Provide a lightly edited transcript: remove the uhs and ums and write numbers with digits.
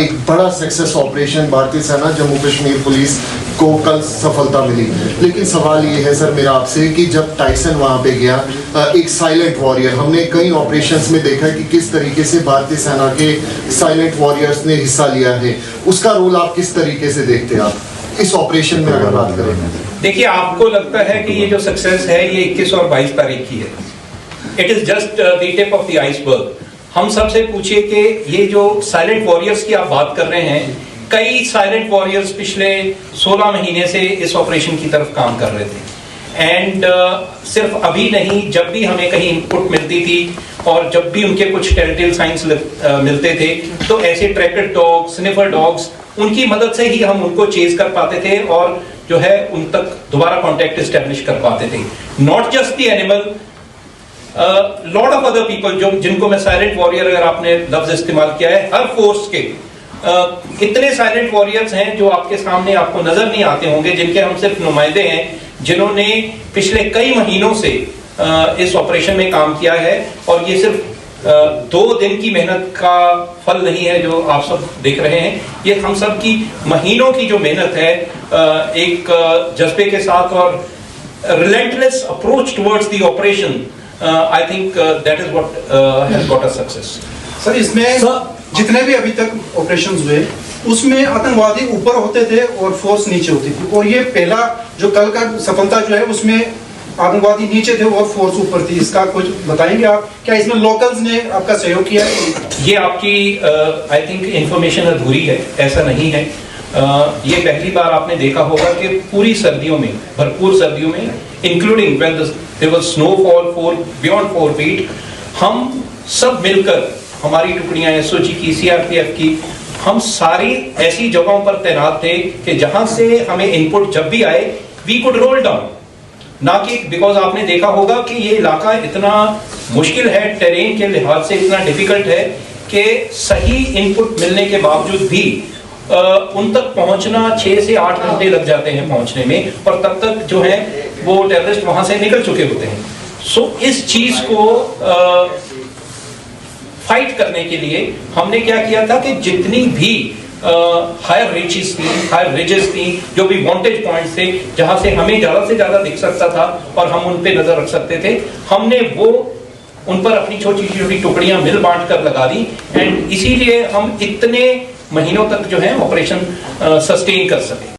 एक बड़ा success operation भारतीय सेना जम्मू कश्मीर पुलिस को कल सफलता मिली। लेकिन सवाल ये है सर मेरा आपसे कि जब टाइसन वहाँ पे गया, एक साइलेंट वॉरियर, हमने कई ऑपरेशंस में देखा कि किस तरीके से भारतीय सेना के साइलेंट वॉरियर्स ने हिस्सा लिया है, उसका रोल आप किस तरीके से देखते हैं आप इस ऑपरेशन में अगर बात करें? देखिए, आपको लगता है कि ये जो सक्सेस है ये 21 और 22 तारीख की है। It is just the tip of the iceberg. हम सबसे पूछिए कि ये जो साइलेंट वॉरियर्स की आप बात कर रहे हैं, कई साइलेंट वॉरियर्स पिछले 16 महीने से इस ऑपरेशन की तरफ काम कर रहे थे। एंड सिर्फ अभी नहीं, जब भी हमें कहीं इनपुट मिलती थी और जब भी उनके कुछ टेरिटल साइंस मिलते थे, तो ऐसे ट्रैकर डॉग्स, स्निफर डॉग्स, उनकी मदद से ही हम उनको चेज कर पाते थे और जो है उन तक दोबारा कांटेक्ट एस्टेब्लिश कर पाते थे। Not just the animal, lot of other people जिनको मैं साइलेंट वॉरियर, अगर आपने लफ्ज इस्तेमाल किया है, हर फोर्स के इतने साइलेंट वॉरियर्स हैं जो आपके सामने आपको नजर नहीं आते होंगे, जिनके हम सिर्फ नुमाइंदे हैं, जिन्होंने पिछले कई महीनों से इस ऑपरेशन में काम किया है। और ये सिर्फ 2 दिन की मेहनत का फल नहीं है जो आप सब देख रहे हैं, ये हम सब की महीनों की जो मेहनत है, एक जज्बे के साथ और relentless approach towards the operation. I think that is what has got us success. Sir, इसमें जितने भी अभी तक ऑपरेशंस हुए उसमें आतंकवादी ऊपर होते थे और फोर्स नीचे होती थी, और ये पहला जो कल का सफलता जो है उसमें आतंकवादी नीचे थे और फोर्स ऊपर थी। इसका कुछ बताएंगे आप? क्या इसमें लोकल्स ने आपका सहयोग किया है? ये आपकी आई थिंक इंफॉर्मेशन अधूरी है, ऐसा नहीं है। ये पहली बार आपने देखा होगा कि पूरी सर्दियों में, भरपूर सर्दियों में, including when there was snowfall beyond 4 feet, हम सब मिलकर, हमारी टुकड़ियां एसओजी की, सीआरपीएफ की, हम सारी ऐसी जगहों पर तैनात थे कि जहां से हमें इनपुट जब भी आए वी कुड रोल डाउन। ना कि बिकॉज आपने देखा होगा कि ये इलाका इतना मुश्किल है, टेरेन के लिहाज से इतना डिफिकल्ट है कि सही इनपुट मिलने के बावजूद भी उन तक पहुंचना 6 से 8 घंटे लग जाते हैं पहुंचने में, और तब तक जो है वो टेररिस्ट वहां से निकल चुके होते हैं। सो इस चीज को फाइट करने के लिए हमने क्या किया था कि जितनी भी हायर रिजेस थी, जो भी वांटेज पॉइंट्स थे, जहां से हमें ज्यादा से ज्यादा दिख सकता था और हम उन पे नजर रख सकते थे, हमने वो उन पर अपनी छोटी छोटी टुकड़ियां मिल बांट कर लगा दी। एंड इसीलिए हम इतने महीनों तक जो है ऑपरेशन सस्टेन कर सके।